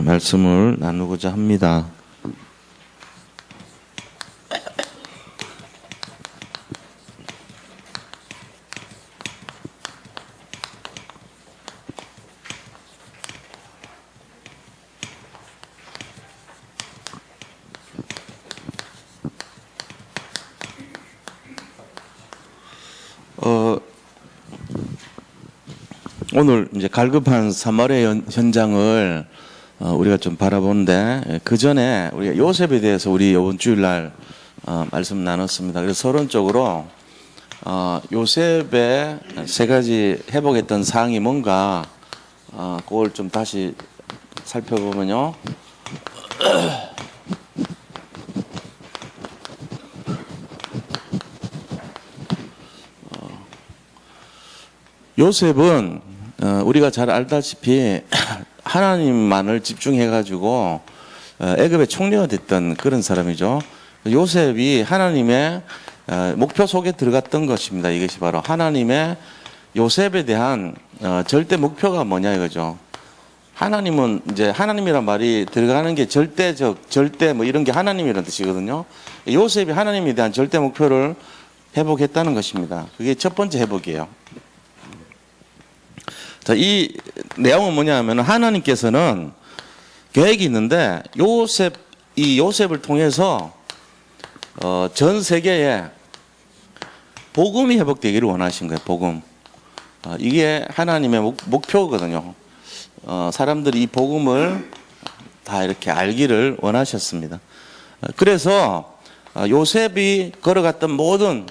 말씀을 나누고자 합니다. 오늘 이제 갈급한 사마리아 현장을 우리가 좀 바라보는데, 그 전에 우리가 요셉에 대해서 우리 이번 주일날 말씀 나눴습니다. 그래서 서론적으로 요셉의 세 가지 회복했던 사항이 뭔가 그걸 좀 다시 살펴보면요. 요셉은 우리가 잘 알다시피 하나님만을 집중해가지고 애굽의 총리가 됐던 그런 사람이죠. 요셉이 하나님의 목표 속에 들어갔던 것입니다. 이것이 바로 하나님의 요셉에 대한 절대 목표가 뭐냐 이거죠. 하나님은 이제 하나님이란 말이 들어가는 게 절대적, 절대 뭐 이런 게 하나님이라는 뜻이거든요. 요셉이 하나님에 대한 절대 목표를 회복했다는 것입니다. 그게 첫 번째 회복이에요. 자, 이 내용은 뭐냐 하면 하나님께서는 계획이 있는데 이 요셉을 통해서 전 세계에 복음이 회복되기를 원하신 거예요. 복음. 이게 하나님의 목표거든요. 사람들이 이 복음을 다 이렇게 알기를 원하셨습니다. 그래서 요셉이 걸어갔던 모든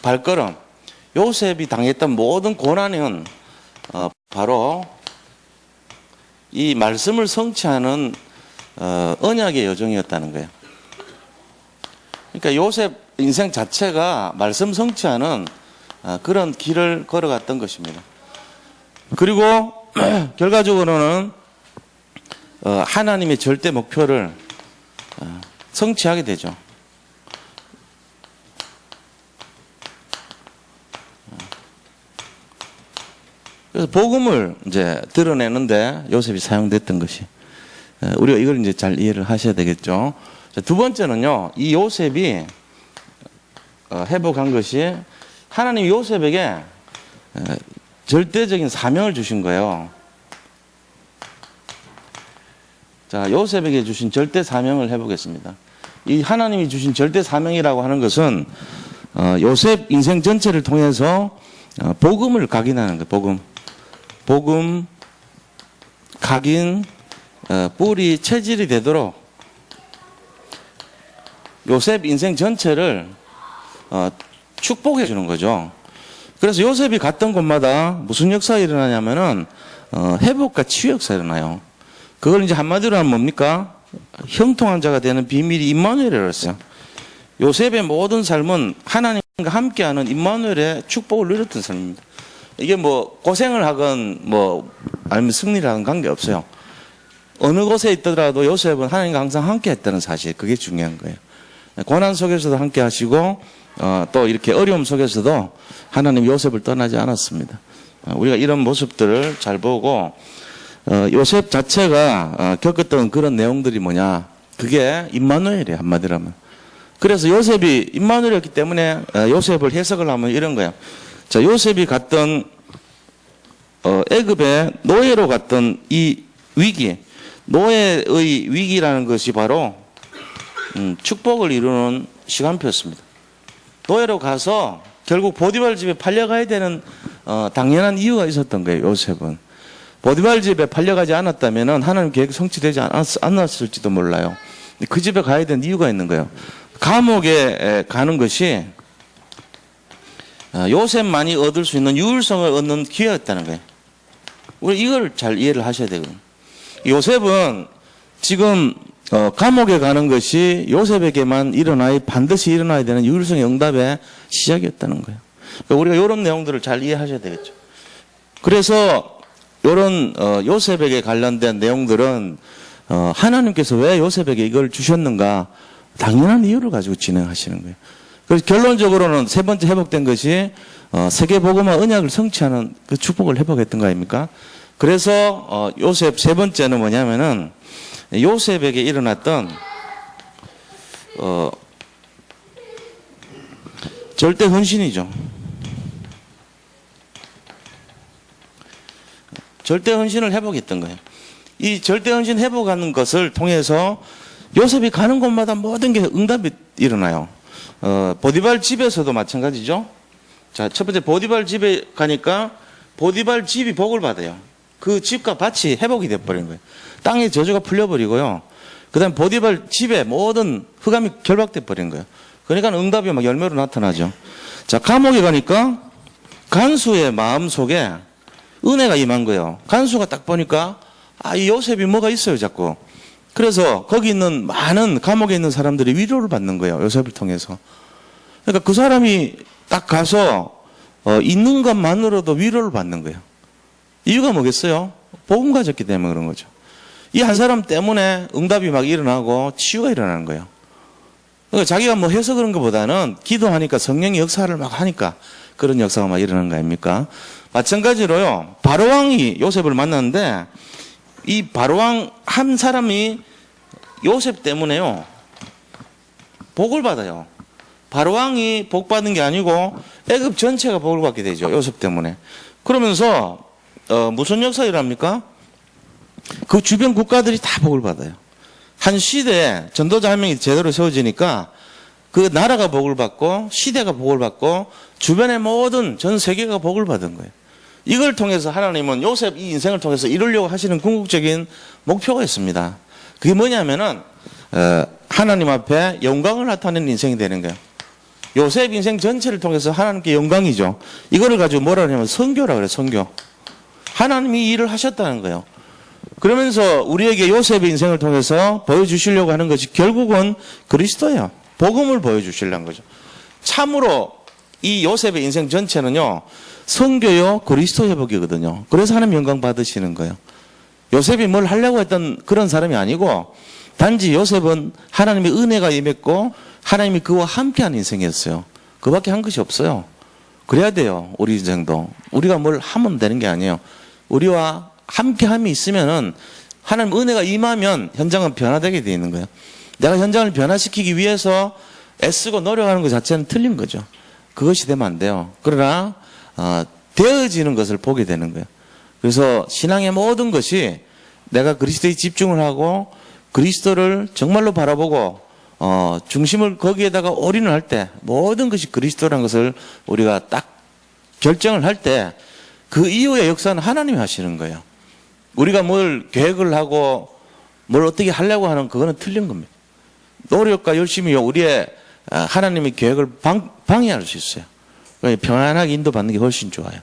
발걸음, 요셉이 당했던 모든 고난은 바로 이 말씀을 성취하는 언약의 여정이었다는 거예요. 그러니까 요셉 인생 자체가 말씀 성취하는 그런 길을 걸어갔던 것입니다. 그리고 결과적으로는 하나님의 절대 목표를 성취하게 되죠. 그래서 복음을 이제 드러내는데 요셉이 사용됐던 것이, 우리가 이걸 이제 잘 이해를 하셔야 되겠죠. 두 번째는요, 이 요셉이 회복한 것이 하나님이 요셉에게 절대적인 사명을 주신 거예요. 자, 요셉에게 주신 절대 사명을 해보겠습니다. 이 하나님이 주신 절대 사명이라고 하는 것은 요셉 인생 전체를 통해서 복음을 각인하는 거예요. 복음, 각인, 뿌리, 체질이 되도록 요셉 인생 전체를 축복해 주는 거죠. 그래서 요셉이 갔던 곳마다 무슨 역사가 일어나냐면은 회복과 치유 역사가 일어나요. 그걸 이제 한마디로 하면 뭡니까? 형통한 자가 되는 비밀이 임마누엘이라고 했어요. 요셉의 모든 삶은 하나님과 함께하는 임마누엘의 축복을 누렸던 삶입니다. 이게 뭐 고생을 하건 뭐 아니면 승리를 하건 관계없어요. 어느 곳에 있더라도 요셉은 하나님과 항상 함께 했다는 사실, 그게 중요한 거예요. 고난 속에서도 함께 하시고 또 이렇게 어려움 속에서도 하나님 요셉을 떠나지 않았습니다. 우리가 이런 모습들을 잘 보고 요셉 자체가 겪었던 그런 내용들이 뭐냐, 그게 임마누엘이에요, 한마디로 하면. 그래서 요셉이 임마누엘이었기 때문에 요셉을 해석을 하면 이런 거예요. 자, 요셉이 갔던 애굽의 노예로 갔던 이 위기, 노예의 위기라는 것이 바로 축복을 이루는 시간표였습니다. 노예로 가서 결국 보디발 집에 팔려가야 되는 당연한 이유가 있었던 거예요. 요셉은 보디발 집에 팔려가지 않았다면 하나님 계획 성취되지 않았을지도 몰라요. 그 집에 가야 되는 이유가 있는 거예요. 감옥에 가는 것이 요셉만이 얻을 수 있는 유일성을 얻는 기회였다는 거예요. 우리 이걸 잘 이해를 하셔야 되거든요. 요셉은 지금 감옥에 가는 것이 요셉에게만 반드시 일어나야 되는 유일성의 응답의 시작이었다는 거예요. 그러니까 우리가 이런 내용들을 잘 이해하셔야 되겠죠. 그래서 이런 요셉에게 관련된 내용들은 하나님께서 왜 요셉에게 이걸 주셨는가, 당연한 이유를 가지고 진행하시는 거예요. 그래서 결론적으로는 세 번째 회복된 것이 세계복음화 언약을 성취하는 그 축복을 회복했던 거 아닙니까? 그래서 요셉 세 번째는 뭐냐면은 요셉에게 일어났던 절대 헌신이죠. 절대 헌신을 회복했던 거예요. 이 절대 헌신 회복하는 것을 통해서 요셉이 가는 곳마다 모든 게 응답이 일어나요. 보디발 집에서도 마찬가지죠. 자, 첫 번째 보디발 집에 가니까 보디발 집이 복을 받아요. 그 집과 밭이 회복이 돼버린 거예요. 땅의 저주가 풀려버리고요. 그 다음에 보디발 집에 모든 흑암이 결박돼 버린 거예요. 그러니까 응답이 막 열매로 나타나죠. 자, 감옥에 가니까 간수의 마음 속에 은혜가 임한 거예요. 간수가 딱 보니까 이 요셉이 뭐가 있어요, 자꾸. 그래서 거기 있는 많은 감옥에 있는 사람들이 위로를 받는 거예요, 요셉을 통해서. 그러니까 그 사람이 딱 가서 있는 것만으로도 위로를 받는 거예요. 이유가 뭐겠어요? 복음 가졌기 때문에 그런 거죠. 이 한 사람 때문에 응답이 막 일어나고 치유가 일어나는 거예요. 그러니까 자기가 뭐 해서 그런 것보다는 기도하니까 성령의 역사를 막 하니까 그런 역사가 막 일어나는 거 아닙니까? 마찬가지로요, 바로왕이 요셉을 만났는데 이 바로왕 한 사람이 요셉 때문에요 복을 받아요. 바로왕이 복 받는 게 아니고 애굽 전체가 복을 받게 되죠, 요셉 때문에. 그러면서 무슨 역사이랍니까? 그 주변 국가들이 다 복을 받아요. 한 시대에 전도자 한 명이 제대로 세워지니까 그 나라가 복을 받고 시대가 복을 받고 주변의 모든 전 세계가 복을 받은 거예요. 이걸 통해서 하나님은 요셉 이 인생을 통해서 이루려고 하시는 궁극적인 목표가 있습니다. 그게 뭐냐면은 하나님 앞에 영광을 나타내는 인생이 되는 거예요. 요셉 인생 전체를 통해서 하나님께 영광이죠. 이거를 가지고 뭐라 하냐면 선교라고 그래요. 선교. 하나님이 이 일을 하셨다는 거예요. 그러면서 우리에게 요셉의 인생을 통해서 보여주시려고 하는 것이 결국은 그리스도예요. 복음을 보여주시려는 거죠. 참으로 이 요셉의 인생 전체는요, 선교요 그리스도 회복이거든요. 그래서 하나님 영광 받으시는 거예요. 요셉이 뭘 하려고 했던 그런 사람이 아니고 단지 요셉은 하나님의 은혜가 임했고 하나님이 그와 함께한 인생이었어요. 그밖에 한 것이 없어요. 그래야 돼요. 우리 인생도. 우리가 뭘 하면 되는 게 아니에요. 우리와 함께함이 있으면은 하나님 은혜가 임하면 현장은 변화되게 되어 있는 거예요. 내가 현장을 변화시키기 위해서 애쓰고 노력하는 것 자체는 틀린 거죠. 그것이 되면 안 돼요. 그러나 되어지는 것을 보게 되는 거예요. 그래서 신앙의 모든 것이 내가 그리스도에 집중을 하고 그리스도를 정말로 바라보고 중심을 거기에다가 올인을 할 때 모든 것이 그리스도라는 것을 우리가 딱 결정을 할 때 그 이후의 역사는 하나님이 하시는 거예요. 우리가 뭘 계획을 하고 뭘 어떻게 하려고 하는 그거는 틀린 겁니다. 노력과 열심히 우리의 하나님의 계획을 방해할 수 있어요. 평안하게 인도받는 게 훨씬 좋아요.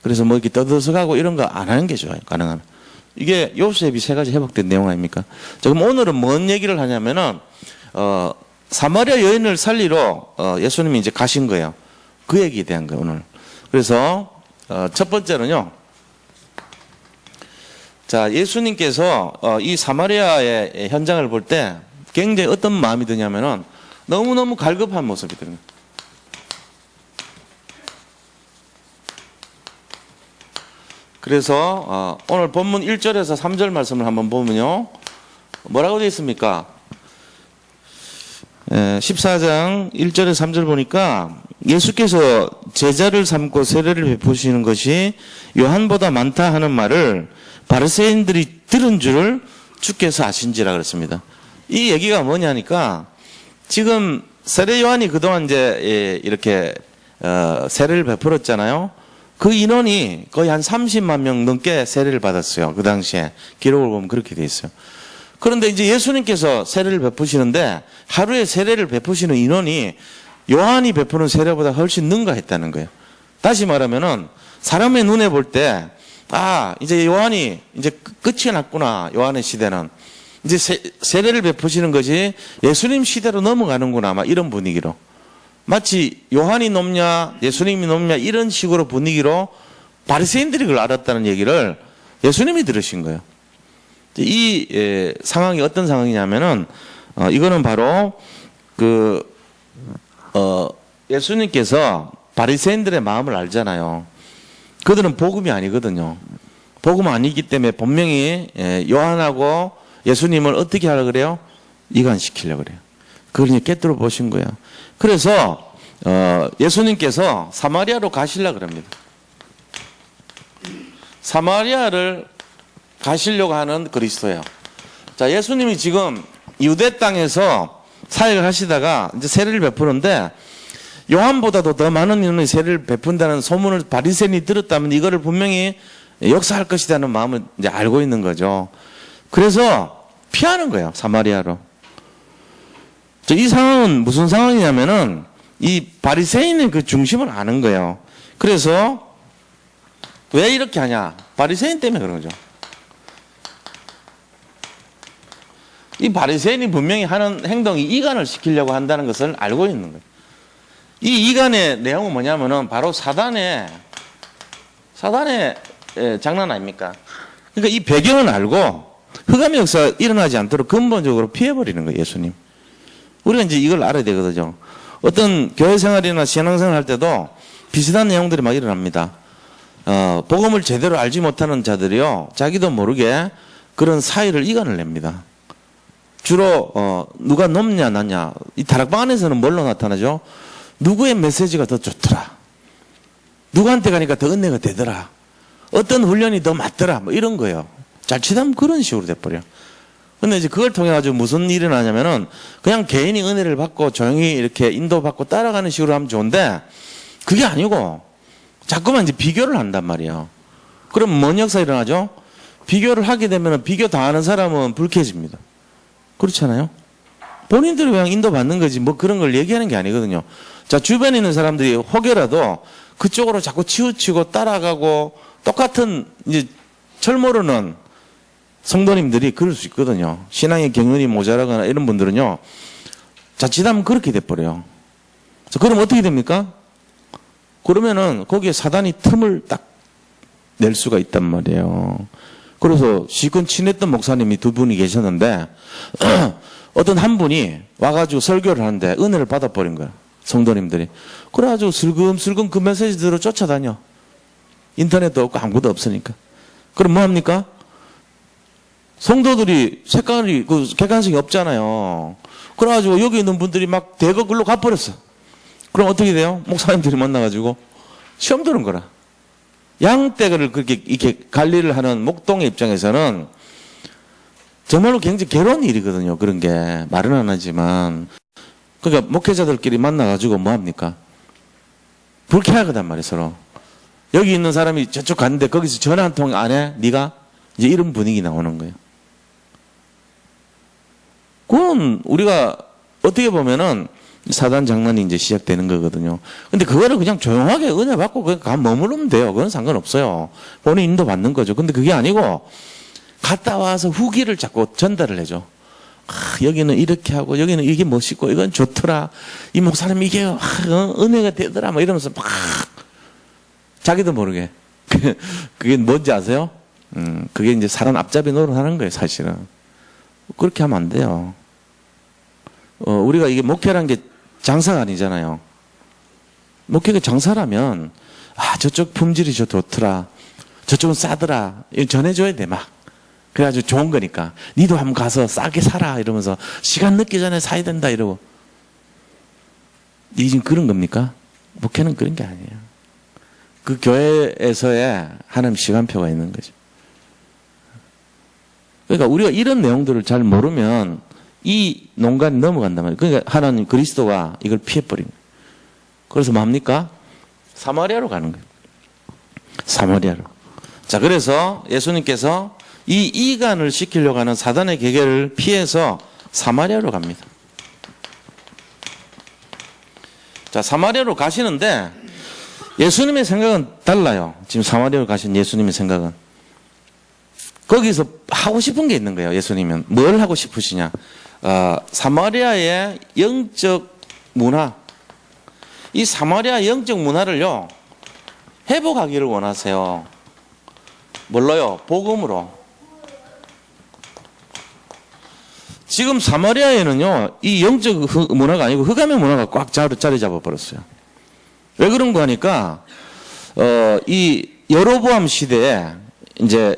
그래서 뭐 이렇게 떠들어서가고 이런 거 안 하는 게 좋아요. 가능하면. 이게 요셉이 세 가지 회복된 내용 아닙니까? 자, 그럼 오늘은 뭔 얘기를 하냐면은 사마리아 여인을 살리러 예수님이 이제 가신 거예요. 그 얘기에 대한 거예요, 오늘. 그래서 첫 번째는요. 자, 예수님께서 이 사마리아의 현장을 볼 때 굉장히 어떤 마음이 드냐면은 너무너무 갈급한 모습이 듭니다. 그래서 오늘 본문 1절에서 3절 말씀을 한번 보면요. 뭐라고 되어 있습니까? 14장 1절에서 3절 보니까 예수께서 제자를 삼고 세례를 베푸시는 것이 요한보다 많다 하는 말을 바리새인들이 들은 줄을 주께서 아신지라 그랬습니다. 이 얘기가 뭐냐니까 지금 세례 요한이 그동안 이제 이렇게 세례를 베풀었잖아요. 그 인원이 거의 한 30만 명 넘게 세례를 받았어요. 그 당시에 기록을 보면 그렇게 돼 있어요. 그런데 이제 예수님께서 세례를 베푸시는데 하루에 세례를 베푸시는 인원이 요한이 베푸는 세례보다 훨씬 능가했다는 거예요. 다시 말하면은 사람의 눈에 볼 때 이제 요한이 이제 끝이 났구나. 요한의 시대는 이제 세례를 베푸시는 것이 예수님 시대로 넘어가는구나. 막 이런 분위기로. 마치 요한이 높냐 예수님이 높냐 이런 식으로 분위기로 바리새인들이 그걸 알았다는 얘기를 예수님이 들으신 거예요. 이 상황이 어떤 상황이냐면은 이거는 바로 예수님께서 바리새인들의 마음을 알잖아요. 그들은 복음이 아니거든요. 복음 아니기 때문에 분명히 요한하고 예수님을 어떻게 하려고 그래요? 이간시키려고 그래요. 그걸 이제 깨뜨려 보신 거예요. 그래서 예수님께서 사마리아로 가시려고 합니다. 사마리아를 가시려고 하는 그리스도예요. 자, 예수님이 지금 유대 땅에서 사역을 하시다가 이제 세례를 베푸는데 요한보다도 더 많은 인원이 세례를 베푼다는 소문을 바리새인이 들었다면 이거를 분명히 역사할 것이라는 마음을 이제 알고 있는 거죠. 그래서 피하는 거예요, 사마리아로. 이 상황은 무슨 상황이냐면은 이 바리새인의 그 중심을 아는 거예요. 그래서 왜 이렇게 하냐? 바리새인 때문에 그런 거죠. 이 바리새인이 분명히 하는 행동이 이간을 시키려고 한다는 것을 알고 있는 거예요. 이 이간의 내용은 뭐냐면은 바로 사단의 장난 아닙니까? 그러니까 이 배경을 알고 흑암의 역사가 일어나지 않도록 근본적으로 피해버리는 거예요, 예수님. 우리가 이제 이걸 알아야 되거든요. 어떤 교회 생활이나 신앙생활 할 때도 비슷한 내용들이 막 일어납니다. 복음을 제대로 알지 못하는 자들이요, 자기도 모르게 그런 사이를 이간을 냅니다. 주로 누가 높냐 낮냐, 이 다락방 안에서는 뭘로 나타나죠? 누구의 메시지가 더 좋더라, 누구한테 가니까 더 은혜가 되더라, 어떤 훈련이 더 맞더라, 뭐 이런 거예요. 자칫하면 그런 식으로 돼버려. 근데 이제 그걸 통해 가지고 무슨 일이 일어나냐면은 그냥 개인이 은혜를 받고 조용히 이렇게 인도받고 따라가는 식으로 하면 좋은데, 그게 아니고 자꾸만 이제 비교를 한단 말이에요. 그럼 뭔 역사 일어나죠? 비교를 하게 되면 비교 당하는 사람은 불쾌해집니다. 그렇잖아요? 본인들이 그냥 인도받는 거지 뭐 그런 걸 얘기하는 게 아니거든요. 자, 주변에 있는 사람들이 혹여라도 그쪽으로 자꾸 치우치고 따라가고 똑같은 이제 철 모르는 성도님들이 그럴 수 있거든요. 신앙의 경륜이 모자라거나 이런 분들은요, 자칫하면 그렇게 돼버려요. 그럼 어떻게 됩니까? 그러면은 거기에 사단이 틈을 딱 낼 수가 있단 말이에요. 그래서 시건 친했던 목사님이 두 분이 계셨는데 어떤 한 분이 와가지고 설교를 하는데 은혜를 받아버린 거야, 성도님들이. 그래가지고 슬금슬금 그 메시지대로 쫓아다녀. 인터넷도 없고 아무것도 없으니까. 그럼 뭐 합니까? 성도들이 색깔이, 객관성이 없잖아요. 그래가지고 여기 있는 분들이 막 대거 글로 가버렸어. 그럼 어떻게 돼요? 목사님들이 만나가지고 시험 드는 거라. 양떼를 그렇게 이렇게 관리를 하는 목동의 입장에서는 정말로 굉장히 괴로운 일이거든요. 그런 게 말은 안 하지만. 그러니까 목회자들끼리 만나가지고 뭐 합니까? 불쾌하거단 말이에요, 서로. 여기 있는 사람이 저쪽 갔는데 거기서 전화 한 통 안 해? 네가? 이제 이런 분위기 나오는 거예요. 그건 우리가 어떻게 보면은 사단 장난이 이제 시작되는 거거든요. 근데 그거를 그냥 조용하게 은혜 받고 그냥 가 머무르면 돼요. 그건 상관없어요. 본인 인도 받는 거죠. 근데 그게 아니고 갔다 와서 후기를 자꾸 전달을 해줘. 여기는 이렇게 하고 여기는 이게 멋있고 이건 좋더라. 이 목사님 이게 은혜가 되더라. 뭐 이러면서 막 자기도 모르게. 그게 뭔지 아세요? 그게 이제 사람 앞잡이 노릇하는 거예요, 사실은. 그렇게 하면 안 돼요. 우리가 이게 목회란 게 장사가 아니잖아요. 목회가 장사라면, 저쪽 품질이 좋더라. 저쪽은 싸더라. 이거 전해줘야 돼, 막. 그래가지고 좋은 거니까. 니도 한번 가서 싸게 사라. 이러면서 시간 늦기 전에 사야 된다. 이러고. 이게 지금 그런 겁니까? 목회는 그런 게 아니에요. 그 교회에서의 하나님 시간표가 있는 거죠. 그러니까 우리가 이런 내용들을 잘 모르면 이 농간이 넘어간단 말이에요. 그러니까 하나님 그리스도가 이걸 피해버린 거예요. 그래서 뭐 합니까? 사마리아로 가는 거예요. 사마리아로. 자, 그래서 예수님께서 이 이간을 시키려고 하는 사단의 계계를 피해서 사마리아로 갑니다. 자, 사마리아로 가시는데 예수님의 생각은 달라요. 지금 사마리아로 가신 예수님의 생각은. 거기서 하고 싶은 게 있는 거예요, 예수님은. 뭘 하고 싶으시냐? 사마리아의 영적 문화. 이 사마리아 영적 문화를요, 회복하기를 원하세요. 뭘로요? 복음으로. 지금 사마리아에는요, 이 영적 문화가 아니고 흑암의 문화가 꽉 자리 잡아버렸어요. 왜 그런 거 하니까, 이 여로보암 시대에 이제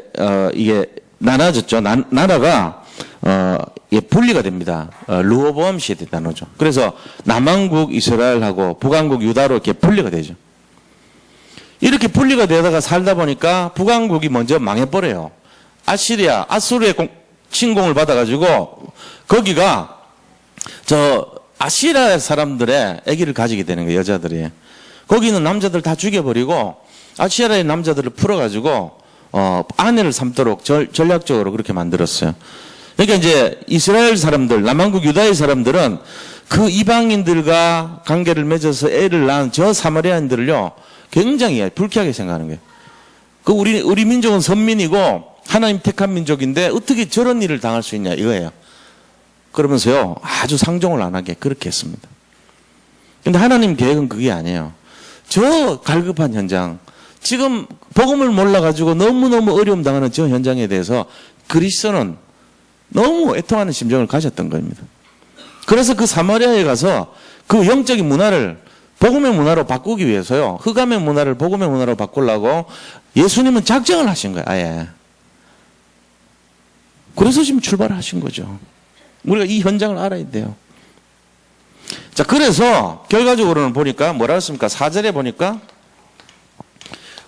이게 나눠졌죠. 나라가 이게 분리가 됩니다. 르호보암 시대 때 나누죠. 그래서 남한국 이스라엘하고 북한국 유다로 이렇게 분리가 되죠. 이렇게 분리가 되다가 살다 보니까 북한국이 먼저 망해버려요. 아수르의 침공을 받아가지고 거기가 아시리아 사람들의 아기를 가지게 되는 거예요. 여자들이. 거기 있는 남자들 다 죽여버리고 아시리아의 남자들을 풀어가지고 아내를 삼도록 전략적으로 그렇게 만들었어요. 그러니까 이제 이스라엘 사람들, 남한국 유다의 사람들은 그 이방인들과 관계를 맺어서 애를 낳은 저 사마리아인들을요 굉장히 불쾌하게 생각하는 거예요. 우리 민족은 선민이고 하나님 택한 민족인데 어떻게 저런 일을 당할 수 있냐 이거예요. 그러면서요 아주 상종을 안 하게 그렇게 했습니다. 근데 하나님 계획은 그게 아니에요. 저 갈급한 현장, 지금 복음을 몰라가지고 너무너무 어려움 당하는 저 현장에 대해서 그리스도는 너무 애통하는 심정을 가졌던 겁니다. 그래서 그 사마리아에 가서 그 영적인 문화를 복음의 문화로 바꾸기 위해서요. 흑암의 문화를 복음의 문화로 바꾸려고 예수님은 작정을 하신 거예요. 아예. 그래서 지금 출발하신 거죠. 우리가 이 현장을 알아야 돼요. 자, 그래서 결과적으로는 보니까 뭐라 했습니까? 4절에 보니까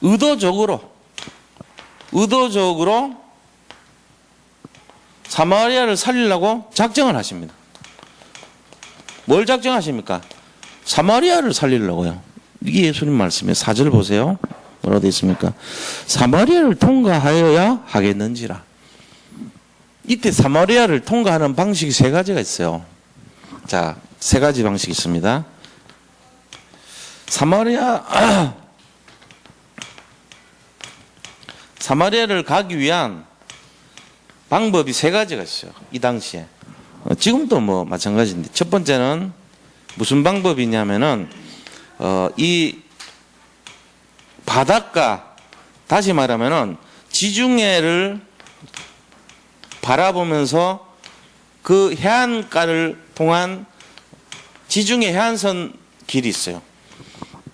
의도적으로 사마리아를 살리려고 작정을 하십니다. 뭘 작정하십니까? 사마리아를 살리려고요. 이게 예수님 말씀이에요. 4절 보세요. 뭐라고 되어 있습니까? 사마리아를 통과하여야 하겠는지라. 이때 사마리아를 통과하는 방식이 세 가지가 있어요. 자, 세 가지 방식이 있습니다. 사마리아를 가기 위한 방법이 세 가지가 있어요. 이 당시에. 지금도 뭐 마찬가지인데, 첫 번째는 무슨 방법이냐면은 이 바닷가, 다시 말하면은 지중해를 바라보면서 그 해안가를 통한 지중해 해안선 길이 있어요.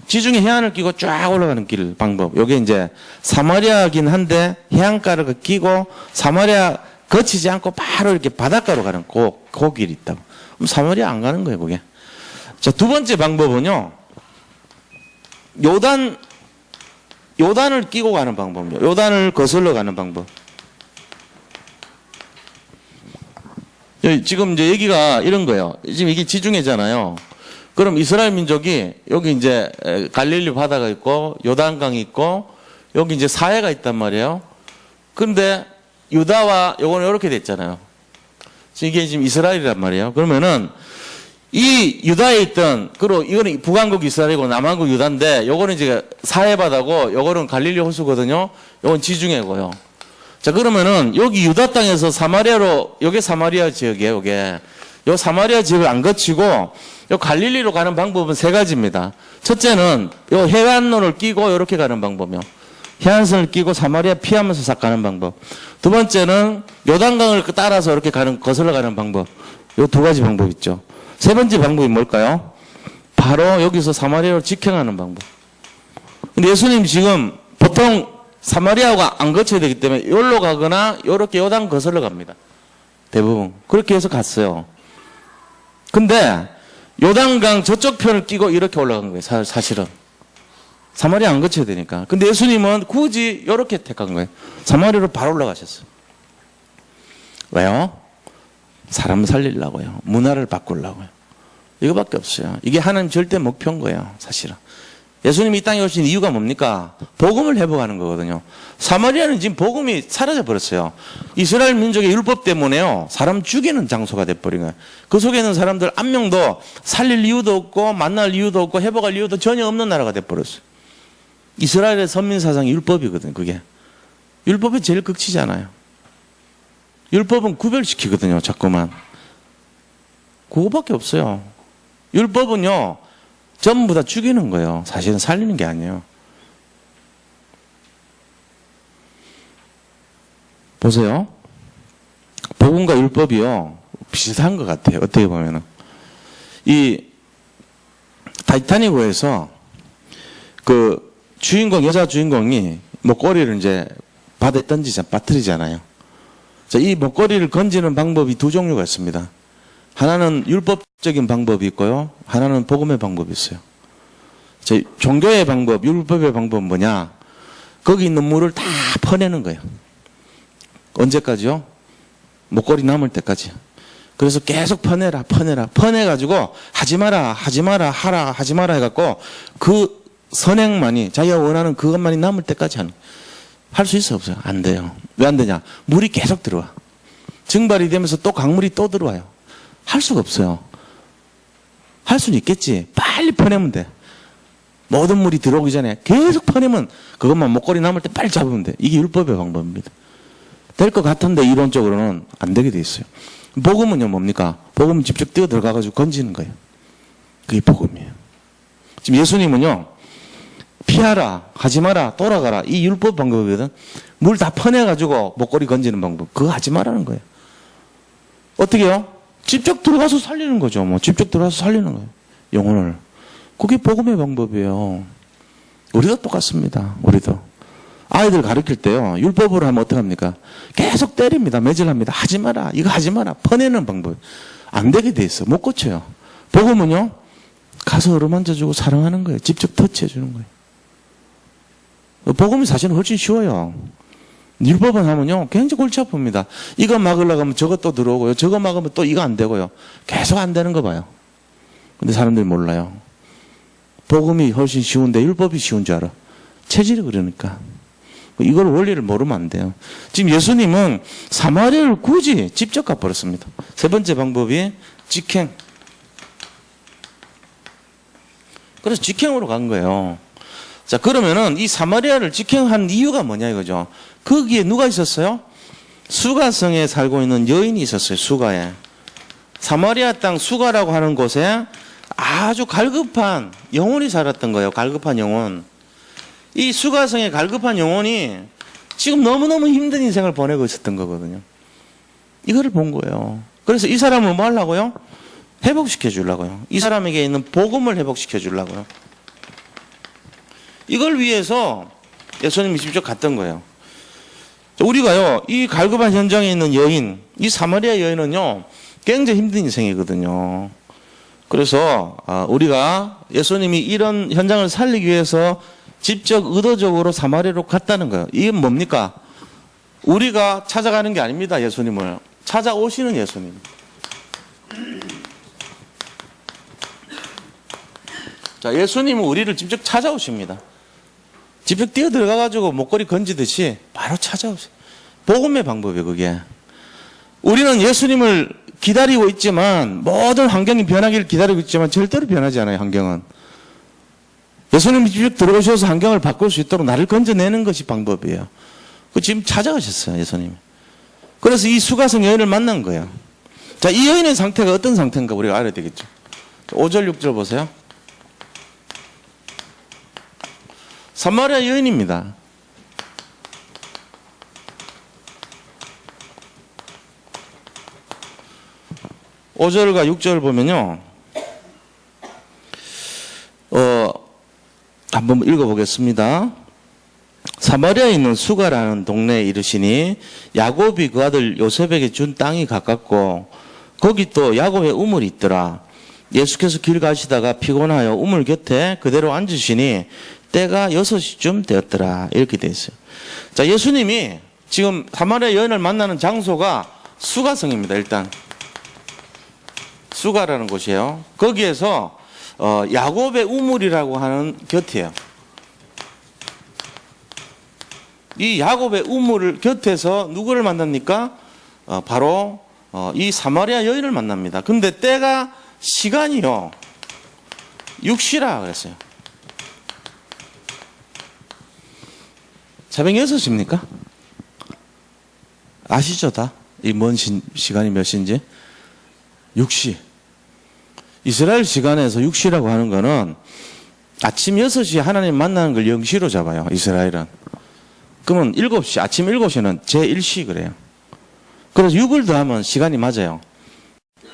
지중해 해안을 끼고 쫙 올라가는 길 방법. 요게 이제 사마리아긴 한데 해안가를 끼고 사마리아 거치지 않고 바로 이렇게 바닷가로 가는 그 길이 있다고. 그럼 사마리아 안 가는 거예요, 그게. 자, 두 번째 방법은요. 요단을 끼고 가는 방법이요. 요단을 거슬러 가는 방법. 지금 이제 얘기가 이런 거예요. 지금 이게 지중해잖아요. 그럼 이스라엘 민족이 여기 이제 갈릴리 바다가 있고 요단강이 있고 여기 이제 사해가 있단 말이에요. 그런데 유다와 요거는 이렇게 됐잖아요. 이게 지금 이스라엘이란 말이에요. 그러면은 이 유다에 있던, 그리고 이거는 북한국 이스라엘이고 남한국 유다인데 요거는 이제 사해 바다고 요거는 갈릴리 호수거든요. 요건 지중해고요. 자, 그러면은 여기 유다 땅에서 사마리아로, 요게 사마리아 지역이에요, 요게. 요 사마리아 지역을 안 거치고 요 갈릴리로 가는 방법은 세 가지입니다. 첫째는 요 해안로를 끼고 이렇게 가는 방법이요. 해안선을 끼고 사마리아 피하면서 싹 가는 방법. 두 번째는 요단강을 따라서 이렇게 거슬러 가는 방법. 요 두 가지 방법 있죠. 세 번째 방법이 뭘까요? 바로 여기서 사마리아로 직행하는 방법. 근데 예수님 지금 보통 사마리아가 안 거쳐야 되기 때문에 여기로 가거나 이렇게 요단 거슬러 갑니다. 대부분. 그렇게 해서 갔어요. 근데 요단강 저쪽 편을 끼고 이렇게 올라간 거예요. 사실은. 사마리아 안 거쳐야 되니까. 근데 예수님은 굳이 이렇게 택한 거예요. 사마리아로 바로 올라가셨어요. 왜요? 사람 살리려고요. 문화를 바꾸려고요. 이거밖에 없어요. 이게 하나님 절대 목표인 거예요. 사실은. 예수님이 이 땅에 오신 이유가 뭡니까? 복음을 회복하는 거거든요. 사마리아는 지금 복음이 사라져 버렸어요. 이스라엘 민족의 율법 때문에요. 사람 죽이는 장소가 돼버린 거예요. 그 속에 있는 사람들 한 명도 살릴 이유도 없고 만날 이유도 없고 회복할 이유도 전혀 없는 나라가 돼버렸어요. 이스라엘의 선민사상이 율법이거든요. 그게. 율법이 제일 극치잖아요. 율법은 구별시키거든요. 자꾸만. 그거밖에 없어요. 율법은요. 전부 다 죽이는 거예요. 사실은 살리는 게 아니에요. 보세요. 복음과 율법이요. 비슷한 것 같아요. 어떻게 보면은. 이 타이타닉호에서 그 주인공, 여자 주인공이 뭐 꼬리를 이제 바다에 빠뜨리잖아요. 자, 이 목걸이를 건지는 방법이 두 종류가 있습니다. 하나는 율법적인 방법이 있고요. 하나는 복음의 방법이 있어요. 자, 종교의 방법, 율법의 방법은 뭐냐? 거기 있는 물을 다 퍼내는 거예요. 언제까지요? 목걸이 남을 때까지. 그래서 계속 퍼내가지고 하지 마라, 하지 마라 해갖고 그 선행만이, 자기가 원하는 그것만이 남을 때까지 하는. 할 수 있어요, 없어요? 안 돼요. 왜 안 되냐? 물이 계속 들어와. 증발이 되면서 또 강물이 또 들어와요. 할 수가 없어요. 할 수는 있겠지. 빨리 퍼내면 돼. 모든 물이 들어오기 전에 계속 퍼내면 그것만 목걸이 남을 때 빨리 잡으면 돼. 이게 율법의 방법입니다. 될 것 같은데 이론적으로는 안 되게 돼 있어요. 복음은요, 뭡니까? 복음은 직접 뛰어 들어가가지고 건지는 거예요. 그게 복음이에요. 지금 예수님은요, 피하라, 하지 마라, 돌아가라. 이 율법 방법이거든. 물 다 퍼내가지고 목걸이 건지는 방법. 그거 하지 말라는 거예요. 어떻게 해요? 직접 들어가서 살리는 거죠. 뭐, 직접 들어가서 살리는 거예요. 영혼을. 그게 복음의 방법이에요. 우리도 똑같습니다. 우리도. 아이들 가르칠 때요, 율법으로 하면 어떡합니까? 계속 때립니다. 매질합니다. 하지 마라. 이거 하지 마라. 퍼내는 방법. 안 되게 돼 있어. 못 고쳐요. 복음은요, 가서 어루만져주고 사랑하는 거예요. 직접 터치해주는 거예요. 복음이 사실은 훨씬 쉬워요. 율법은 하면요, 굉장히 골치 아픕니다. 이거 막으려고 하면 저거 또 들어오고요. 저거 막으면 또 이거 안 되고요. 계속 안 되는 거 봐요. 근데 사람들이 몰라요. 복음이 훨씬 쉬운데 율법이 쉬운 줄 알아. 체질이 그러니까. 이걸 원리를 모르면 안 돼요. 지금 예수님은 사마리아를 굳이 직접 가버렸습니다. 세 번째 방법이 직행. 그래서 직행으로 간 거예요. 자, 그러면은 이 사마리아를 직행한 이유가 뭐냐 이거죠. 거기에 누가 있었어요? 수가성에 살고 있는 여인이 있었어요. 수가에. 사마리아 땅 수가라고 하는 곳에 아주 갈급한 영혼이 살았던 거예요. 갈급한 영혼. 이 수가성의 갈급한 영혼이 지금 너무너무 힘든 인생을 보내고 있었던 거거든요. 이거를 본 거예요. 그래서 이 사람을 뭐 하려고요? 회복시켜 주려고요. 이 사람에게 있는 복음을 회복시켜 주려고요. 이걸 위해서 예수님이 직접 갔던 거예요. 우리가요, 이 갈급한 현장에 있는 여인, 이 사마리아 여인은요, 굉장히 힘든 인생이거든요. 그래서 우리가 예수님이 이런 현장을 살리기 위해서 직접 의도적으로 사마리아로 갔다는 거예요. 이게 뭡니까? 우리가 찾아가는 게 아닙니다. 예수님을. 찾아오시는 예수님. 자, 예수님은 우리를 직접 찾아오십니다. 직접 뛰어 들어가가지고 목걸이 건지듯이 바로 찾아오세요. 복음의 방법이에요, 그게. 우리는 예수님을 기다리고 있지만, 모든 환경이 변하기를 기다리고 있지만, 절대로 변하지 않아요, 환경은. 예수님이 직접 들어오셔서 환경을 바꿀 수 있도록 나를 건져내는 것이 방법이에요. 그 지금 찾아가셨어요, 예수님이. 그래서 이 수가성 여인을 만난 거예요. 자, 이 여인의 상태가 어떤 상태인가 우리가 알아야 되겠죠. 5절, 6절 보세요. 사마리아 여인입니다. (5절과) (6절) 보면요, 한번 읽어보겠습니다. 사마리아에 있는 수가라는 동네에 이르시니 야곱이 그 아들 요셉에게 준 땅이 가깝고 거기 또 야곱의 우물이 있더라. 예수께서 길 가시다가 피곤하여 우물 곁에 그대로 앉으시니 때가 6시쯤 되었더라. 이렇게 돼 있어요. 자, 예수님이 지금 사마리아 여인을 만나는 장소가 수가성입니다. 일단 수가라는 곳이에요. 거기에서 야곱의 우물이라고 하는 곁이에요. 이 야곱의 우물 곁에서 누구를 만납니까? 바로 이 사마리아 여인을 만납니다. 근데 때가 시간이요 6시라 그랬어요. 새벽 6시입니까? 아시죠 다? 이 먼 시간이 몇 시인지? 6시. 이스라엘 시간에서 6시라고 하는 거는 아침 6시에 하나님 만나는 걸 0시로 잡아요. 이스라엘은. 그러면 7시, 아침 7시는 제1시 그래요. 그래서 6을 더하면 시간이 맞아요.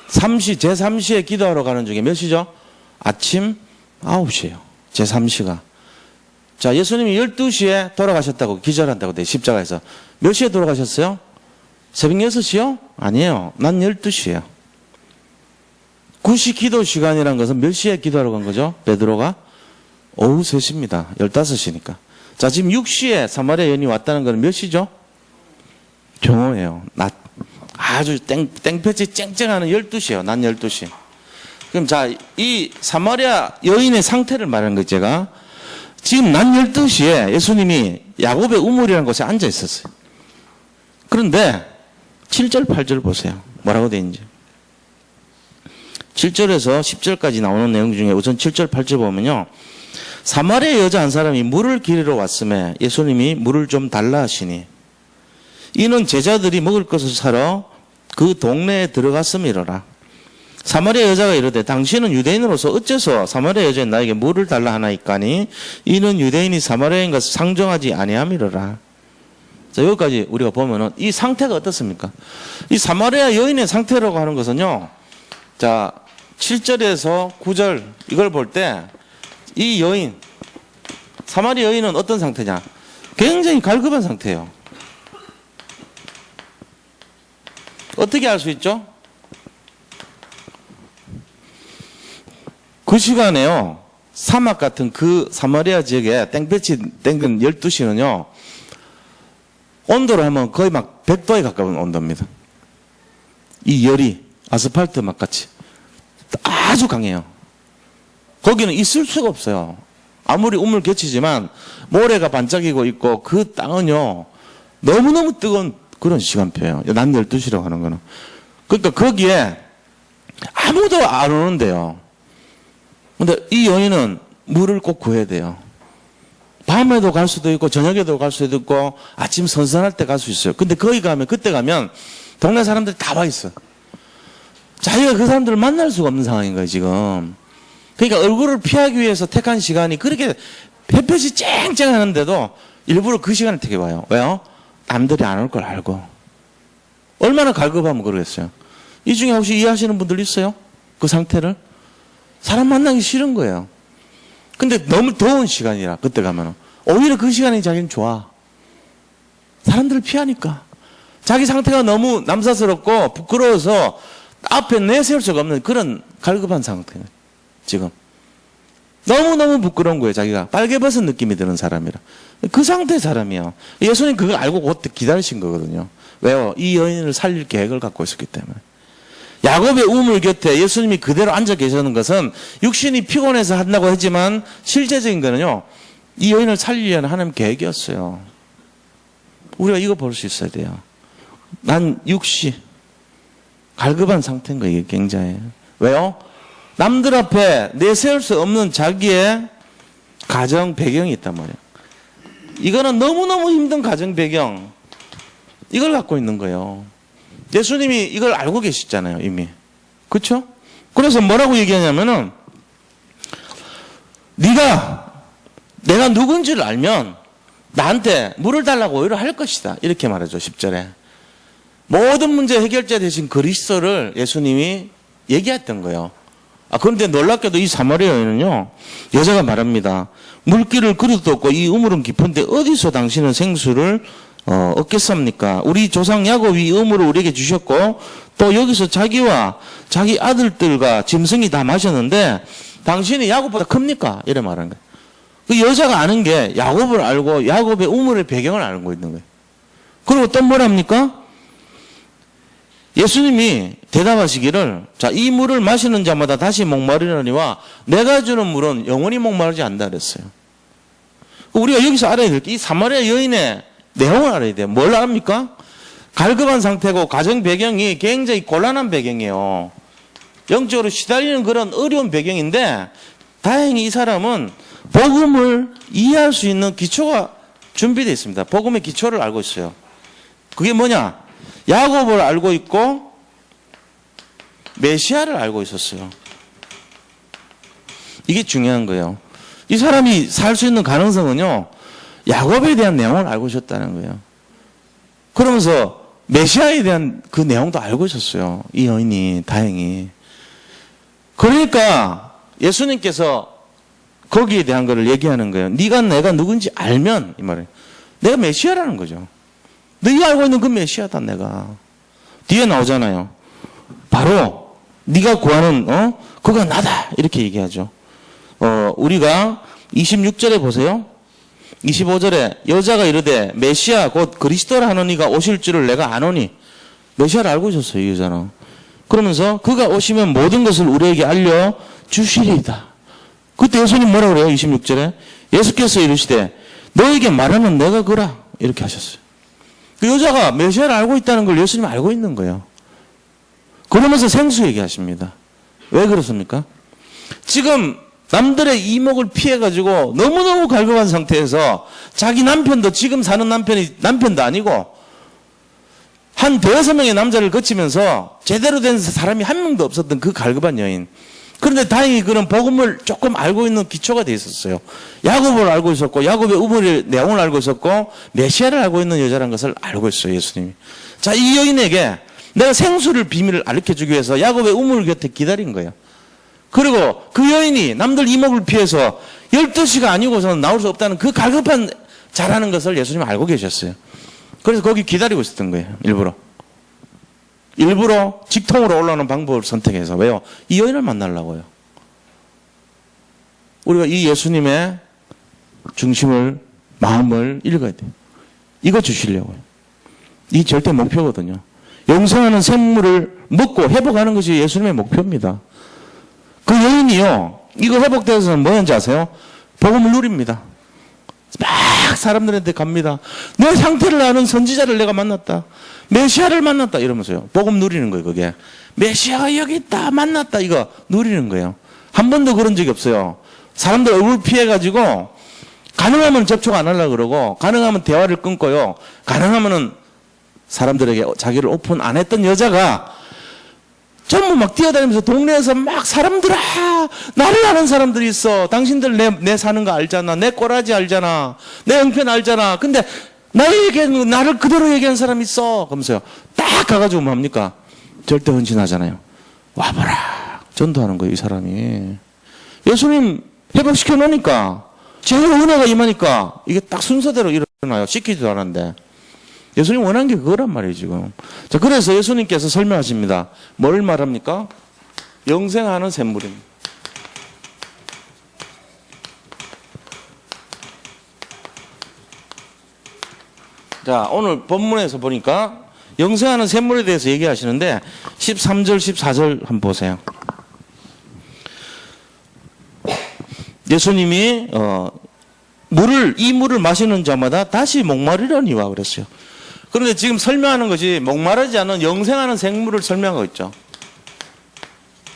3시, 제3시에 기도하러 가는 중에 몇 시죠? 아침 9시예요. 제3시가. 자, 예수님이 12시에 돌아가셨다고 기절한다고 돼, 십자가에서. 몇 시에 돌아가셨어요? 새벽 6시요? 아니에요. 난 12시예요. 9시 기도 시간이란 것은 몇 시에 기도하러 간 거죠? 베드로가? 오후 3시입니다. 15시니까. 자, 지금 6시에 사마리아 여인이 왔다는 건 몇 시죠? 정오예요. 낮. 아주 땡볕이 쨍쨍하는 12시예요. 낮 12시. 그럼 자, 이 사마리아 여인의 상태를 말하는 거예요, 제가. 지금 낮 12시에 예수님이 야곱의 우물이라는 곳에 앉아 있었어요. 그런데 7절, 8절 보세요. 뭐라고 되어 있는지. 7절에서 10절까지 나오는 내용 중에 우선 7절, 8절 보면요. 사마리아 여자 한 사람이 물을 기르러 왔음에 예수님이 물을 좀 달라 하시니 이는 제자들이 먹을 것을 사러 그 동네에 들어갔음이로라. 사마리아 여자가 이르되 당신은 유대인으로서 어째서 사마리아 여자인 나에게 물을 달라 하나이까니 이는 유대인이 사마리아인과 상정하지 아니함이로라. 자, 여기까지 우리가 보면은 이 상태가 어떻습니까? 이 사마리아 여인의 상태라고 하는 것은요. 자, 7절에서 9절 이걸 볼 때 이 여인, 사마리아 여인은 어떤 상태냐? 굉장히 갈급한 상태예요. 어떻게 알 수 있죠? 그 시간에요. 사막 같은 그 사마리아 지역에 땡볕이 땡근 12시는요. 온도로 하면 거의 막 100도에 가까운 온도입니다. 이 열이 아스팔트 막 같이 아주 강해요. 거기는 있을 수가 없어요. 아무리 우물 겹치지만 모래가 반짝이고 있고 그 땅은요. 너무너무 뜨거운 그런 시간표예요. 낮 12시라고 하는 거는. 그러니까 거기에 아무도 안 오는데요. 근데 이 여인은 물을 꼭 구해야 돼요. 밤에도 갈 수도 있고 저녁에도 갈 수도 있고 아침 선선할 때 갈 수 있어요. 근데 거기 가면 그때 가면 동네 사람들이 다 와 있어. 자기가 그 사람들을 만날 수가 없는 상황인 거예요, 지금. 그러니까 얼굴을 피하기 위해서 택한 시간이 그렇게 햇볕이 쨍쨍하는데도 일부러 그 시간을 택해 봐요. 왜요? 남들이 안 올 걸 알고. 얼마나 갈급하면 그러겠어요. 이 중에 혹시 이해하시는 분들 있어요? 그 상태를? 사람 만나기 싫은 거예요. 근데 너무 더운 시간이라 그때 가면은 오히려 그 시간이 자기는 좋아. 사람들을 피하니까. 자기 상태가 너무 남사스럽고 부끄러워서 앞에 내세울 수가 없는 그런 갈급한 상태예요. 지금. 너무너무 부끄러운 거예요. 자기가 빨개벗은 느낌이 드는 사람이라. 그 상태의 사람이에요. 예수님 그거 알고 곧 기다리신 거거든요. 왜요? 이 여인을 살릴 계획을 갖고 있었기 때문에. 야곱의 우물 곁에 예수님이 그대로 앉아 계시는 것은 육신이 피곤해서 한다고 했지만 실제적인 거는요. 이 여인을 살리려는 하나님 계획이었어요. 우리가 이거 볼 수 있어야 돼요. 난 육시 갈급한 상태인 거예요. 이게 굉장히. 왜요? 남들 앞에 내세울 수 없는 자기의 가정 배경이 있단 말이에요. 이거는 너무너무 힘든 가정 배경. 이걸 갖고 있는 거예요. 예수님이 이걸 알고 계시잖아요, 이미. 그렇죠? 그래서 뭐라고 얘기하냐면은 내가 누군지를 알면 나한테 물을 달라고 오히려 할 것이다. 이렇게 말하죠, 10절에. 모든 문제 해결자 되신 그리스도를 예수님이 얘기했던 거예요. 그런데 놀랍게도 이 사마리아 여인은요, 여자가 말합니다. 물길을 그릇도 없고 이 우물은 깊은데 어디서 당신은 생수를 얻겠습니까? 우리 조상 야곱이 이 우물을 우리에게 주셨고 또 여기서 자기와 자기 아들들과 짐승이 다 마셨는데 당신이 야곱보다 큽니까? 이래 말하는 거예요. 그 여자가 아는 게 야곱을 알고 야곱의 우물의 배경을 알고 있는 거예요. 그리고 또 뭐랍니까? 예수님이 대답하시기를 자, 이 물을 마시는 자마다 다시 목마르려니와 내가 주는 물은 영원히 목마르지 않다 그랬어요. 우리가 여기서 알아야 될 게 이 사마리아 여인의 내용을 알아야 돼요. 뭘 압니까? 갈급한 상태고 가정 배경이 굉장히 곤란한 배경이에요. 영적으로 시달리는 그런 어려운 배경인데 다행히 이 사람은 복음을 이해할 수 있는 기초가 준비되어 있습니다. 복음의 기초를 알고 있어요. 그게 뭐냐? 야곱을 알고 있고 메시아를 알고 있었어요. 이게 중요한 거예요. 이 사람이 살 수 있는 가능성은요. 야곱에 대한 내용을 알고 있었다는 거예요. 그러면서 메시아에 대한 그 내용도 알고 있었어요. 이 여인이 다행히. 그러니까 예수님께서 거기에 대한 거를 얘기하는 거예요. 네가 내가 누군지 알면 이 말이에요. 내가 메시아라는 거죠. 네가 알고 있는 그 메시아다 내가. 뒤에 나오잖아요. 바로 네가 구하는 그가 나다 이렇게 얘기하죠. 우리가 26절에 보세요. 25절에 여자가 이르되 메시아 곧 그리스도라 하는 이가 오실 줄을 내가 아노니. 메시아를 알고 있었어요 이 여자는. 그러면서 그가 오시면 모든 것을 우리에게 알려주시리이다. 그때 예수님 뭐라고 그래요? 26절에 예수께서 이르시되 너에게 말하는 내가 그라 이렇게 하셨어요. 그 여자가 메시아를 알고 있다는 걸 예수님 알고 있는 거예요. 그러면서 생수 얘기하십니다. 왜 그렇습니까? 지금 남들의 이목을 피해가지고 너무너무 갈급한 상태에서 자기 남편도 지금 사는 남편도 아니고 한 대여섯 명의 남자를 거치면서 제대로 된 사람이 한 명도 없었던 그 갈급한 여인. 그런데 다행히 그런 복음을 조금 알고 있는 기초가 돼 있었어요. 야곱을 알고 있었고 야곱의 우물의 내용을 알고 있었고 메시아를 알고 있는 여자라는 것을 알고 있어요 예수님이. 자, 이 여인에게 내가 생수를 비밀을 알려주기 위해서 야곱의 우물 곁에 기다린 거예요. 그리고 그 여인이 남들 이목을 피해서 12시가 아니고서는 나올 수 없다는 그 갈급한 자라는 것을 예수님이 알고 계셨어요. 그래서 거기 기다리고 있었던 거예요. 일부러 직통으로 올라오는 방법을 선택해서. 왜요? 이 여인을 만나려고요. 우리가 이 예수님의 중심을, 마음을 읽어야 돼요. 이거 주시려고요. 이 절대 목표거든요. 영생하는 생물을 먹고 회복하는 것이 예수님의 목표입니다. 그 여인이요, 이거 회복돼서는 뭐였는지 아세요? 복음을 누립니다. 막 사람들한테 갑니다. 내 상태를 아는 선지자를 내가 만났다. 메시아를 만났다. 이러면서요. 복음 누리는 거예요, 그게. 메시아가 여기 있다. 만났다. 이거 누리는 거예요. 한 번도 그런 적이 없어요. 사람들 얼굴 피해가지고, 가능하면 접촉 안 하려고 그러고, 가능하면 대화를 끊고요. 가능하면은 사람들에게 자기를 오픈 안 했던 여자가 전부 막 뛰어다니면서 동네에서 막 사람들아, 나를 아는 사람들이 있어. 당신들 내 사는 거 알잖아. 내 꼬라지 알잖아. 내 형편 알잖아. 근데 나를 그대로 얘기하는 사람이 있어. 그러면서요. 딱 가가지고 뭐 합니까? 절대 헌신하잖아요. 와봐라. 전도하는 거예요, 이 사람이. 예수님 회복시켜 놓으니까, 제일 은혜가 임하니까, 이게 딱 순서대로 일어나요. 시키지도 않았는데. 예수님 원한 게 그거란 말이에요, 지금. 자, 그래서 예수님께서 설명하십니다. 뭘 말합니까? 영생하는 샘물입니다. 자, 오늘 본문에서 보니까 영생하는 샘물에 대해서 얘기하시는데 13절, 14절 한번 보세요. 예수님이 이 물을 마시는 자마다 다시 목마르려니와 그랬어요. 그런데 지금 설명하는 것이 목마르지 않은 영생하는 생물을 설명하고 있죠.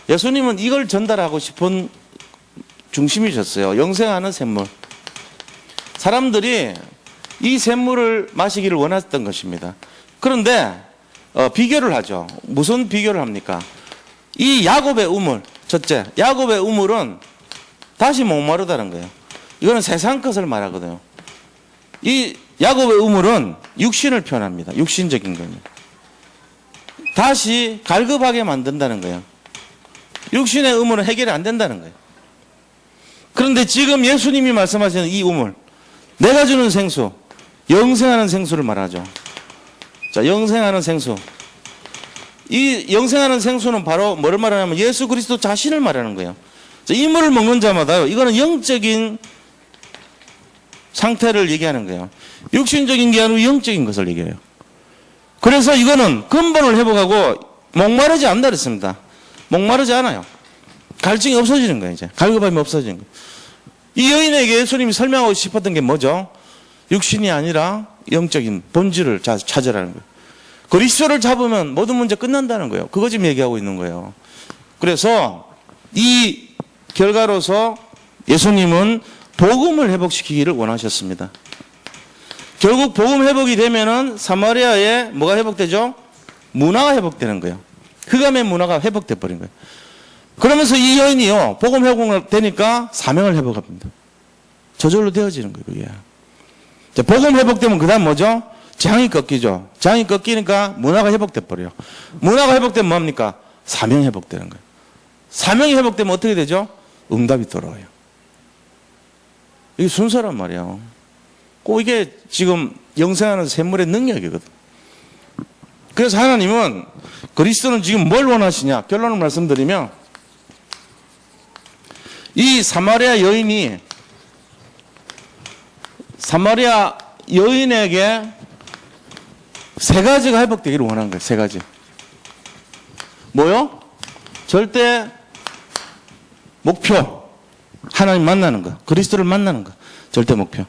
예수님은 이걸 전달하고 싶은 중심이셨어요. 영생하는 샘물. 사람들이 이 샘물을 마시기를 원했던 것입니다. 그런데 비교를 하죠. 무슨 비교를 합니까? 이 야곱의 우물, 첫째, 야곱의 우물은 다시 목마르다는 거예요. 이거는 세상 것을 말하거든요. 이 야곱의 우물은 육신을 표현합니다. 육신적인 겁니다. 다시 갈급하게 만든다는 거예요. 육신의 우물은 해결이 안 된다는 거예요. 그런데 지금 예수님이 말씀하시는 이 우물, 내가 주는 생수, 영생하는 생수를 말하죠. 자, 영생하는 생수. 이 영생하는 생수는 바로 뭐를 말하냐면 예수 그리스도 자신을 말하는 거예요. 자, 이 물을 먹는 자마다요, 이거는 영적인 상태를 얘기하는 거예요. 육신적인 게 아니고 영적인 것을 얘기해요. 그래서 이거는 근본을 회복하고 목마르지 않는다 그랬습니다. 목마르지 않아요. 갈증이 없어지는 거예요, 이제. 갈급함이 없어지는 거예요. 이 여인에게 예수님이 설명하고 싶었던 게 뭐죠? 육신이 아니라 영적인 본질을 찾으라는 거예요. 그리스도를 잡으면 모든 문제 끝난다는 거예요. 그거 지금 얘기하고 있는 거예요. 그래서 이 결과로서 예수님은 복음을 회복시키기를 원하셨습니다. 결국 복음 회복이 되면은 사마리아에 뭐가 회복되죠? 문화가 회복되는 거예요. 흑암의 문화가 회복돼 버린 거예요. 그러면서 이 여인이요, 복음 회복되니까 사명을 회복합니다. 저절로 되어지는 거예요, 그게. 자, 복음 회복되면 그 다음 뭐죠? 장이 꺾이죠. 장이 꺾이니까 문화가 회복돼 버려요. 문화가 회복되면 뭡니까? 사명이 회복되는 거예요. 사명이 회복되면 어떻게 되죠? 응답이 돌아와요. 이게 순서란 말이에요. 꼭 이게 지금 영생하는 샘물의 능력이거든. 그래서 하나님은 그리스도는 지금 뭘 원하시냐? 결론을 말씀드리면 이 사마리아 여인에게 세 가지가 회복되기를 원하는 거예요. 세 가지. 뭐요? 절대 목표. 하나님 만나는 거. 그리스도를 만나는 거. 절대 목표.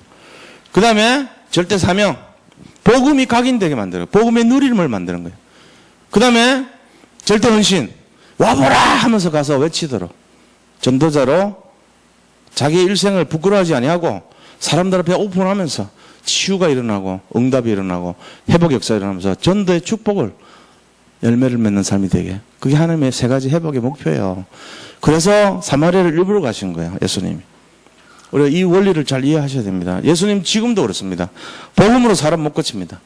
그 다음에 절대 사명. 복음이 각인되게 만들어요. 복음의 누림을 만드는 거예요. 그 다음에 절대 헌신. 와보라 하면서 가서 외치도록. 전도자로 자기 일생을 부끄러워하지 아니하고 사람들 앞에 오픈하면서 치유가 일어나고 응답이 일어나고 회복 역사가 일어나면서 전도의 축복을 열매를 맺는 삶이 되게. 그게 하나님의 세 가지 회복의 목표예요. 그래서 사마리아를 일부러 가신 거예요. 예수님이. 우리가 이 원리를 잘 이해하셔야 됩니다. 예수님 지금도 그렇습니다. 복음으로 사람 못 고칩니다.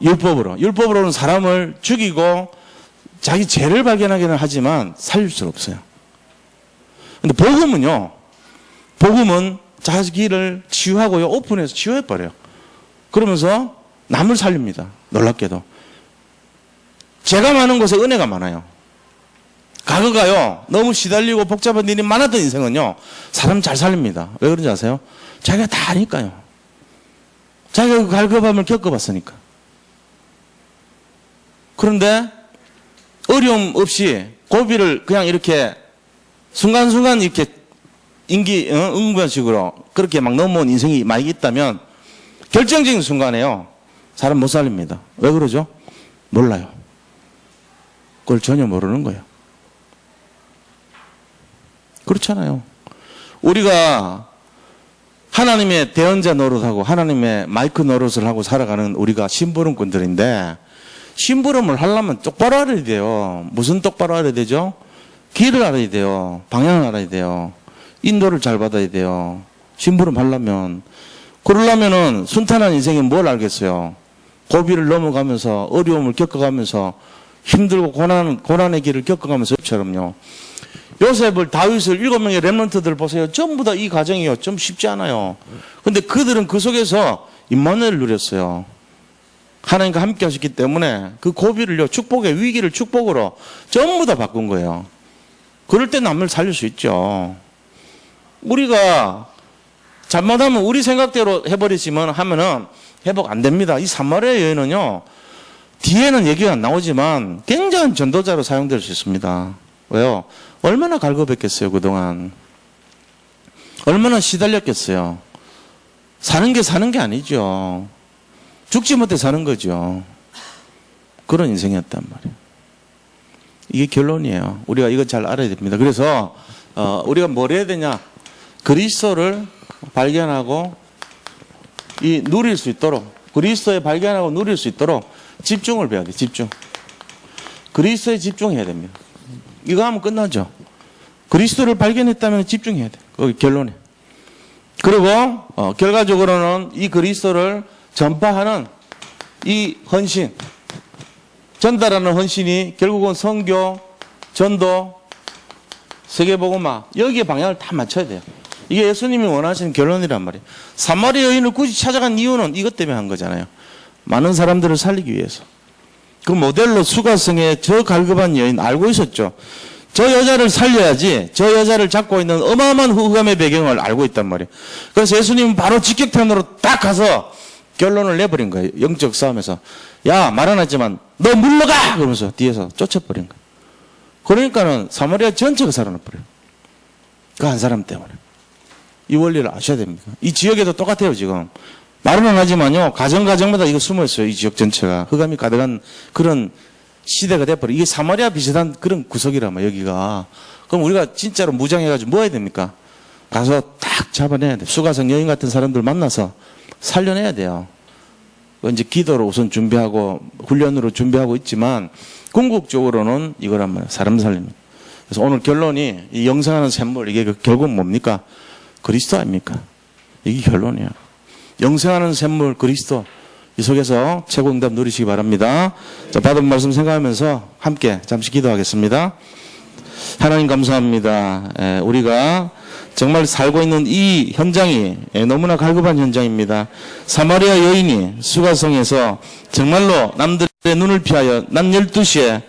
율법으로는 사람을 죽이고 자기 죄를 발견하기는 하지만 살릴 수 없어요. 근데 복음은 자기를 치유하고요, 오픈해서 치유해버려요. 그러면서 남을 살립니다. 놀랍게도. 죄가 많은 곳에 은혜가 많아요. 과거가요, 너무 시달리고 복잡한 일이 많았던 인생은요, 사람 잘 살립니다. 왜 그런지 아세요? 자기가 다 아니까요. 자기가 그 갈급함을 겪어봤으니까. 그런데 어려움 없이 고비를 그냥 이렇게 순간순간 이렇게 응급식으로 그렇게 막 넘어온 인생이 많이 있다면 결정적인 순간에요, 사람 못 살립니다. 왜 그러죠? 몰라요. 그걸 전혀 모르는 거예요. 그렇잖아요. 우리가 하나님의 대언자 노릇하고 하나님의 마이크 노릇을 하고 살아가는 우리가 심부름꾼들인데, 심부름을 하려면 똑바로 알아야 돼요. 무슨 똑바로 알아야 되죠? 길을 알아야 돼요. 방향을 알아야 돼요. 인도를 잘 받아야 돼요. 심부름 하려면. 그러려면은 순탄한 인생이 뭘 알겠어요? 고비를 넘어가면서 어려움을 겪어가면서 힘들고 고난의 길을 겪어가면서 처럼요. 요셉을, 다윗을 7명의 렘넌트들 보세요. 전부 다 이 과정이요. 좀 쉽지 않아요. 근데 그들은 그 속에서 임마누엘을 누렸어요. 하나님과 함께 하셨기 때문에 그 고비를요, 축복의 위기를 축복으로 전부 다 바꾼 거예요. 그럴 때 남을 살릴 수 있죠. 우리가 잘못하면 우리 생각대로 해버리시면 하면은 회복 안 됩니다. 이 사마리아 여인은요, 뒤에는 얘기가 안 나오지만 굉장한 전도자로 사용될 수 있습니다. 왜요? 얼마나 갈급했겠어요, 그동안. 얼마나 시달렸겠어요. 사는 게 아니죠. 죽지 못해 사는 거죠. 그런 인생이었단 말이에요. 이게 결론이에요. 우리가 이거 잘 알아야 됩니다. 그래서 우리가 뭘 해야 되냐? 그리스도를 발견하고 누릴 수 있도록, 그리스도에 발견하고 누릴 수 있도록 집중을 배워야 돼요. 집중. 그리스도에 집중해야 됩니다. 이거 하면 끝나죠. 그리스도를 발견했다면 집중해야 돼요. 거기 결론에. 그리고 결과적으로는 이 그리스도를 전파하는 이 헌신, 전달하는 헌신이 결국은 선교, 전도, 세계복음화, 여기에 방향을 다 맞춰야 돼요. 이게 예수님이 원하시는 결론이란 말이에요. 사마리아 여인을 굳이 찾아간 이유는 이것 때문에 한 거잖아요. 많은 사람들을 살리기 위해서. 그 모델로 수가성의 저 갈급한 여인 알고 있었죠. 저 여자를 살려야지, 저 여자를 잡고 있는 어마어마한 흑암의 배경을 알고 있단 말이에요. 그래서 예수님은 바로 직격탄으로 딱 가서 결론을 내버린 거예요. 영적 싸움에서. 야, 말 안 했지만 너 물러가! 그러면서 뒤에서 쫓아버린 거예요. 그러니까는 사마리아 전체가 살아나버려요. 그 한 사람 때문에. 이 원리를 아셔야 됩니다. 이 지역에도 똑같아요, 지금. 말은 안 하지만요, 가정마다 이거 숨어 있어요, 이 지역 전체가. 흑암이 가득한 그런 시대가 돼버려. 이게 사마리아 비슷한 그런 구석이라면, 여기가. 그럼 우리가 진짜로 무장해가지고 뭐 해야 됩니까? 가서 딱 잡아내야 돼요. 수가성 여인 같은 사람들 만나서 살려내야 돼요. 이제 기도로 우선 준비하고, 훈련으로 준비하고 있지만, 궁극적으로는 이거란 말이에요. 사람 살립니다. 그래서 오늘 결론이, 이 영생하는 샘물, 이게 결국 뭡니까? 그리스도 아닙니까? 이게 결론이에요. 영생하는 샘물 그리스도, 이 속에서 최고 응답 누리시기 바랍니다. 자, 받은 말씀 생각하면서 함께 잠시 기도하겠습니다. 하나님 감사합니다. 우리가 정말 살고 있는 이 현장이 너무나 갈급한 현장입니다. 사마리아 여인이 수가성에서 정말로 남들의 눈을 피하여 낮 12시에